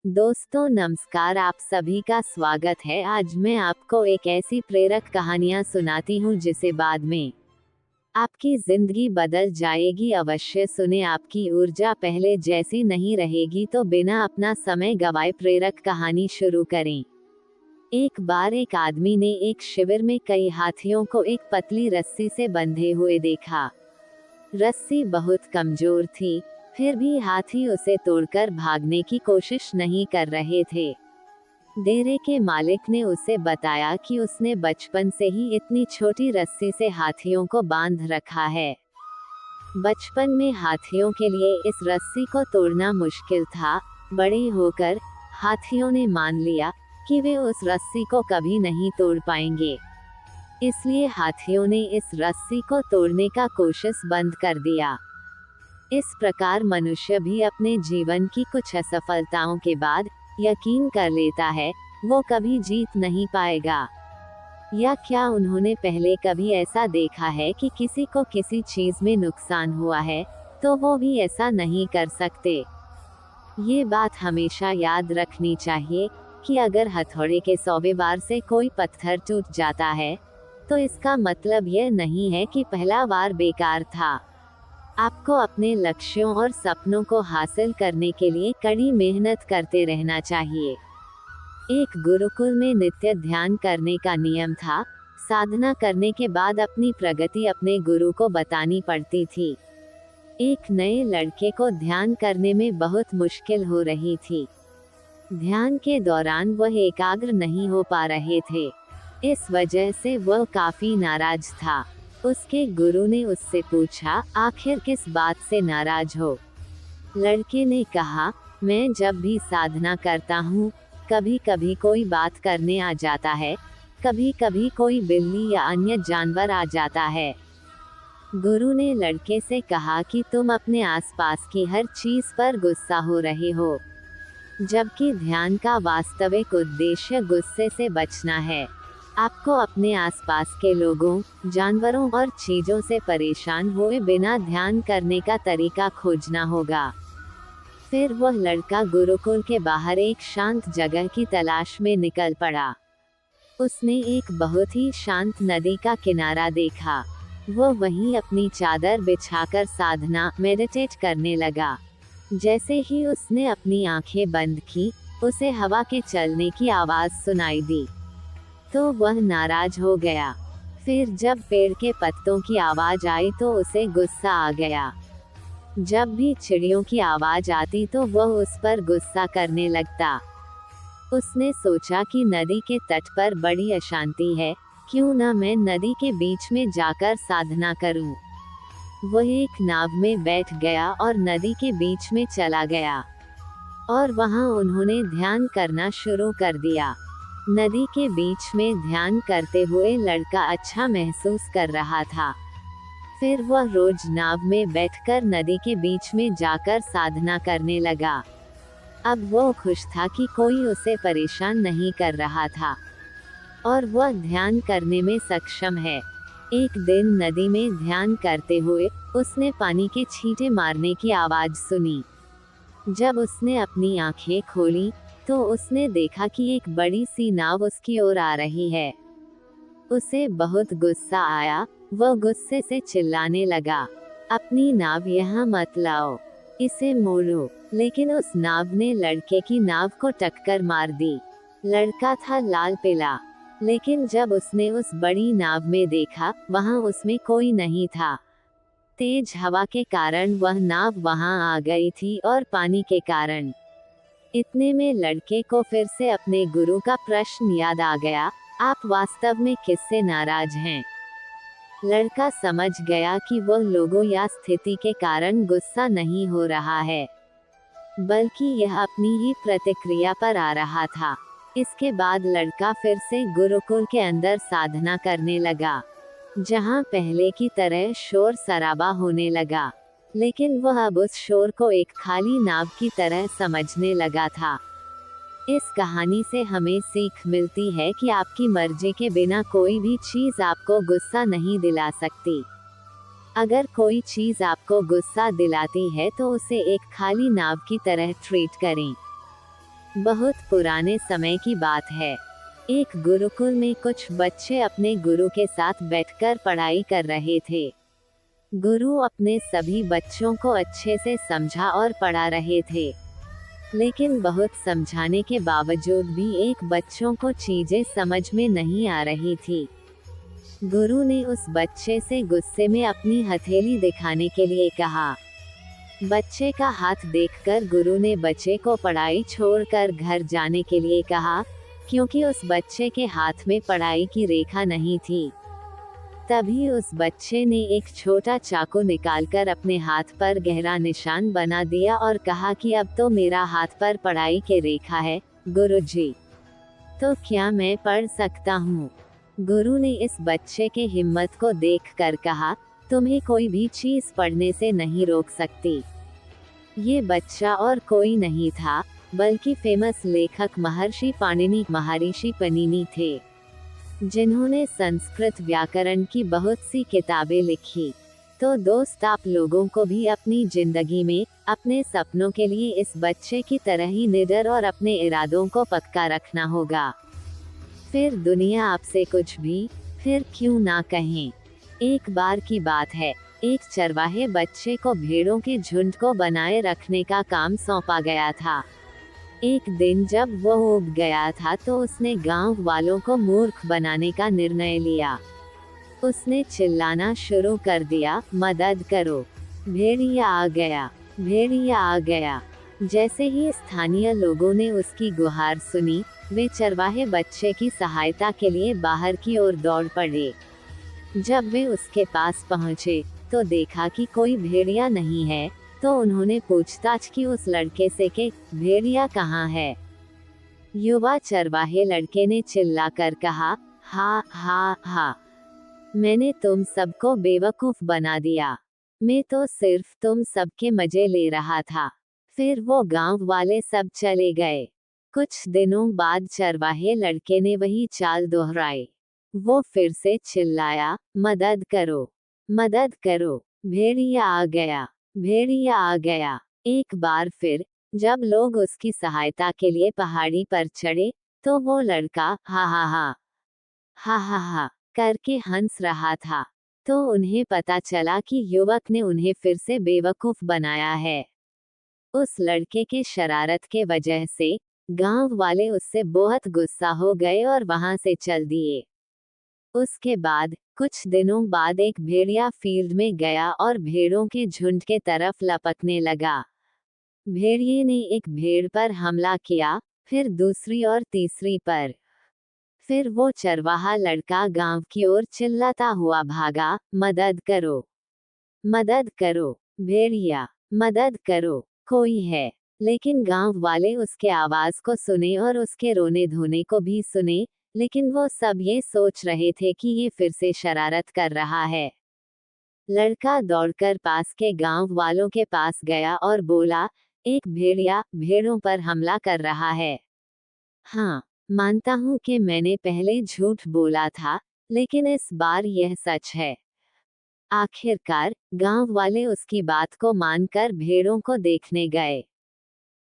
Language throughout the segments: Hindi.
दोस्तों नमस्कार, आप सभी का स्वागत है। आज मैं आपको एक ऐसी प्रेरक कहानियां सुनाती हूं जिसे बाद में आपकी जिंदगी बदल जाएगी। अवश्य सुने, आपकी ऊर्जा पहले जैसी नहीं रहेगी। तो बिना अपना समय गवाए प्रेरक कहानी शुरू करें। एक बार एक आदमी ने एक शिविर में कई हाथियों को एक पतली रस्सी से बंधे हुए देखा। रस्सी बहुत कमजोर थी, फिर भी हाथी उसे तोड़कर भागने की कोशिश नहीं कर रहे थे। डेरे के मालिक ने उसे बताया कि उसने बचपन से ही इतनी छोटी रस्सी से हाथियों को बांध रखा है। बचपन में हाथियों के लिए इस रस्सी को तोड़ना मुश्किल था। बड़े होकर हाथियों ने मान लिया कि वे उस रस्सी को कभी नहीं तोड़ पाएंगे। इसलिए हाथियों ने इस रस्सी को तोड़ने का कोशिश बंद कर दिया। इस प्रकार मनुष्य भी अपने जीवन की कुछ असफलताओं के बाद यकीन कर लेता है वो कभी जीत नहीं पाएगा। या क्या उन्होंने पहले कभी ऐसा देखा है कि किसी को किसी चीज में नुकसान हुआ है तो वो भी ऐसा नहीं कर सकते। ये बात हमेशा याद रखनी चाहिए कि अगर हथौड़े के 100वें वार से कोई पत्थर टूट जाता है तो इसका मतलब यह नहीं है कि पहला वार बेकार था। आपको अपने लक्ष्यों और सपनों को हासिल करने के लिए कड़ी मेहनत करते रहना चाहिए। एक गुरुकुल में नित्य ध्यान करने का नियम था। साधना करने के बाद अपनी प्रगति अपने गुरु को बतानी पड़ती थी। एक नए लड़के को ध्यान करने में बहुत मुश्किल हो रही थी। ध्यान के दौरान वह एकाग्र नहीं हो पा रहे थे। इस वजह से वह काफी नाराज था। उसके गुरु ने उससे पूछा, आखिर किस बात से नाराज हो? लड़के ने कहा, मैं जब भी साधना करता हूँ कभी कभी कोई बात करने आ जाता है, कभी कभी कोई बिल्ली या अन्य जानवर आ जाता है। गुरु ने लड़के से कहा कि तुम अपने आसपास की हर चीज पर गुस्सा हो रहे हो, जबकि ध्यान का वास्तविक उद्देश्य गुस्से से बचना है। आपको अपने आसपास के लोगों, जानवरों और चीजों से परेशान हुए बिना ध्यान करने का तरीका खोजना होगा। फिर वह लड़का गुरुकुल के बाहर एक शांत जगह की तलाश में निकल पड़ा। उसने एक बहुत ही शांत नदी का किनारा देखा। वह वहीं अपनी चादर बिछाकर साधना मेडिटेट करने लगा। जैसे ही उसने अपनी आंखें बंद की, उसे हवा के चलने की आवाज सुनाई दी तो वह नाराज हो गया। फिर जब पेड़ के पत्तों की आवाज आई तो उसे गुस्सा आ गया। जब भी चिड़ियों की आवाज आती तो वह उस पर गुस्सा करने लगता। उसने सोचा कि नदी के तट पर बड़ी अशांति है, क्यों न मैं नदी के बीच में जाकर साधना करूं। वह एक नाव में बैठ गया और नदी के बीच में चला गया और वहां उन्होंने ध्यान करना शुरू कर दिया। नदी के बीच में ध्यान करते हुए लड़का अच्छा महसूस कर रहा था। फिर वह रोज नाव में बैठकर नदी के बीच में जाकर साधना करने लगा। अब वो खुश था कि कोई उसे परेशान नहीं कर रहा था और वह ध्यान करने में सक्षम है। एक दिन नदी में ध्यान करते हुए उसने पानी के छींटे मारने की आवाज सुनी। जब उसने अपनी आंखें खोली तो उसने देखा कि एक बड़ी सी नाव उसकी ओर आ रही है। उसे बहुत गुस्सा आया। वह गुस्से से चिल्लाने लगा, अपनी नाव यहाँ मत लाओ, इसे मोड़ो। लेकिन उस नाव ने लड़के की नाव को टक्कर मार दी। लड़का था लाल पीला, लेकिन जब उसने उस बड़ी नाव में देखा, वहाँ उसमें कोई नहीं था। तेज हवा के कारण वह नाव वहाँ आ गई थी और पानी के कारण। इतने में लड़के को फिर से अपने गुरु का प्रश्न याद आ गया, आप वास्तव में किससे नाराज हैं? लड़का समझ गया कि वह लोगों या स्थिति के कारण गुस्सा नहीं हो रहा है, बल्कि यह अपनी ही प्रतिक्रिया पर आ रहा था। इसके बाद लड़का फिर से गुरुकुल के अंदर साधना करने लगा, जहां पहले की तरह शोर शराबा होने लगा। लेकिन वह अब उस शोर को एक खाली नाव की तरह समझने लगा था। इस कहानी से हमें सीख मिलती है कि आपकी मर्जी के बिना कोई भी चीज आपको गुस्सा नहीं दिला सकती। अगर कोई चीज आपको गुस्सा दिलाती है तो उसे एक खाली नाव की तरह ट्रीट करें। बहुत पुराने समय की बात है। एक गुरुकुल में कुछ बच्चे अपने गुरु के साथ बैठकर पढ़ाई कर रहे थे। गुरु अपने सभी बच्चों को अच्छे से समझा और पढ़ा रहे थे, लेकिन बहुत समझाने के बावजूद भी एक बच्चों को चीजें समझ में नहीं आ रही थी। गुरु ने उस बच्चे से गुस्से में अपनी हथेली दिखाने के लिए कहा। बच्चे का हाथ देखकर गुरु ने बच्चे को पढ़ाई छोड़कर घर जाने के लिए कहा, क्योंकि उस बच्चे के हाथ में पढ़ाई की रेखा नहीं थी। तभी उस बच्चे ने एक छोटा चाकू निकालकर अपने हाथ पर गहरा निशान बना दिया और कहा कि अब तो मेरा हाथ पर पढ़ाई की रेखा है, गुरुजी। तो क्या मैं पढ़ सकता हूँ? गुरु ने इस बच्चे के हिम्मत को देखकर कहा, तुम्हें कोई भी चीज पढ़ने से नहीं रोक सकती। ये बच्चा और कोई नहीं था, बल्कि फेमस लेखक महर्षि पनिनी थे, जिन्होंने संस्कृत व्याकरण की बहुत सी किताबें लिखी। तो दोस्त, आप लोगों को भी अपनी जिंदगी में अपने सपनों के लिए इस बच्चे की तरह ही निडर और अपने इरादों को पक्का रखना होगा। फिर दुनिया आपसे कुछ भी फिर क्यों ना कहें। एक बार की बात है, एक चरवाहे बच्चे को भेड़ों के झुंड को बनाए रखने का काम सौंपा गया था। एक दिन जब वो ऊब गया था तो उसने गांव वालों को मूर्ख बनाने का निर्णय लिया। उसने चिल्लाना शुरू कर दिया, मदद करो, भेड़िया आ गया, भेड़िया आ गया। जैसे ही स्थानीय लोगों ने उसकी गुहार सुनी, वे चरवाहे बच्चे की सहायता के लिए बाहर की ओर दौड़ पड़े। जब वे उसके पास पहुंचे तो देखा कि कोई भेड़िया नहीं है, तो उन्होंने पूछताछ की उस लड़के से कि भेड़िया कहाँ है। युवा चरवाहे लड़के ने चिल्लाकर कहा, हा हा हा, मैंने तुम सबको बेवकूफ बना दिया। मैं तो सिर्फ तुम सबके मजे ले रहा था। फिर वो गांव वाले सब चले गए। कुछ दिनों बाद चरवाहे लड़के ने वही चाल दोहराई। वो फिर से चिल्लाया, मदद करो, मदद करो, भेड़िया आ गया, भेड़िया आ गया। एक बार फिर जब लोग उसकी सहायता के लिए पहाड़ी पर चढ़े, तो वो लड़का हा हा हा, हा हा हा करके हंस रहा था। तो उन्हें पता चला कि युवक ने उन्हें फिर से बेवकूफ बनाया है। उस लड़के के शरारत के वजह से गांव वाले उससे बहुत गुस्सा हो गए और वहां से चल दिए। उसके बाद कुछ दिनों बाद एक भेड़िया फील्ड में गया और भेड़ों के झुंड के तरफ लपकने लगा। भेड़िए ने एक भेड़ पर हमला किया, फिर दूसरी और तीसरी पर। फिर वो चरवाहा लड़का गांव की ओर चिल्लाता हुआ भागा, मदद करो, मदद करो, भेड़िया, मदद करो, कोई है। लेकिन गांव वाले उसके आवाज को सुने और उसके रोने धोने को भी सुने, लेकिन वो सब ये सोच रहे थे कि ये फिर से शरारत कर रहा है। लड़का दौड़कर पास के गांव वालों के पास गया और बोला, एक भेड़िया भेड़ों पर हमला कर रहा है। हाँ, मानता हूँ कि मैंने पहले झूठ बोला था, लेकिन इस बार यह सच है। आखिरकार गांव वाले उसकी बात को मानकर भेड़ों को देखने गए।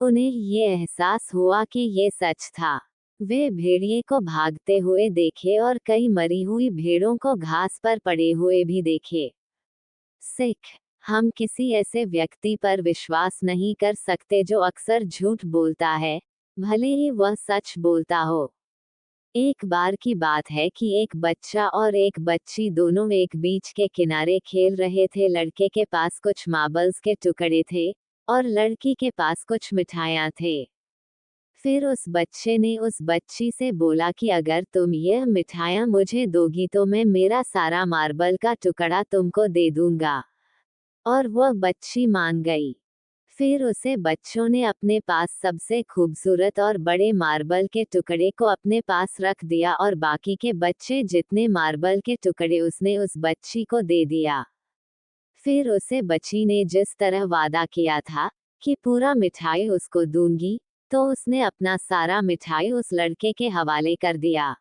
उन्हें ये एहसास हुआ कि ये सच था। वे भेड़िए को भागते हुए देखे और कई मरी हुई भेड़ों को घास पर पड़े हुए भी देखे। सिख, हम किसी ऐसे व्यक्ति पर विश्वास नहीं कर सकते जो अक्सर झूठ बोलता है, भले ही वह सच बोलता हो। एक बार की बात है कि एक बच्चा और एक बच्ची दोनों एक बीच के किनारे खेल रहे थे। लड़के के पास कुछ मार्बल्स के टुकड़े थे और लड़की के पास कुछ मिठाइयाँ थे। फिर उस बच्चे ने उस बच्ची से बोला कि अगर तुम यह मिठाइयाँ मुझे दोगी तो मैं मेरा सारा मार्बल का टुकड़ा तुमको दे दूंगा। और वह बच्ची मान गई। फिर उसे बच्चों ने अपने पास सबसे खूबसूरत और बड़े मार्बल के टुकड़े को अपने पास रख दिया और बाकी के बच्चे जितने मार्बल के टुकड़े उसने उस बच्ची को दे दिया। फिर उसे बच्ची ने जिस तरह वादा किया था कि पूरा मिठाई उसको दूंगी, तो उसने अपना सारा मिठाई उस लड़के के हवाले कर दिया।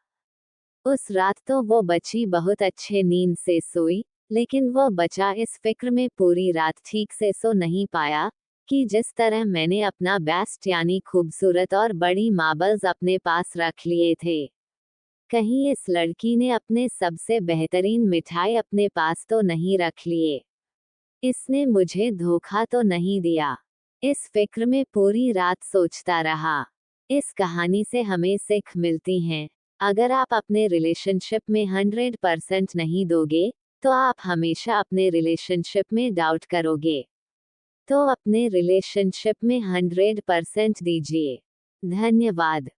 उस रात तो वो बच्ची बहुत अच्छे नींद से सोई, लेकिन वह बच्चा इस फिक्र में पूरी रात ठीक से सो नहीं पाया कि जिस तरह मैंने अपना बेस्ट यानी खूबसूरत और बड़ी मार्बल्स अपने पास रख लिए थे, कहीं इस लड़की ने अपने सबसे बेहतरीन मिठाई अपने पास तो नहीं रख लिए। इसने मुझे धोखा तो नहीं दिया। इस फिक्र में पूरी रात सोचता रहा। इस कहानी से हमें सीख मिलती है, अगर आप अपने रिलेशनशिप में 100% नहीं दोगे, तो आप हमेशा अपने रिलेशनशिप में डाउट करोगे। तो अपने रिलेशनशिप में 100% दीजिए। धन्यवाद।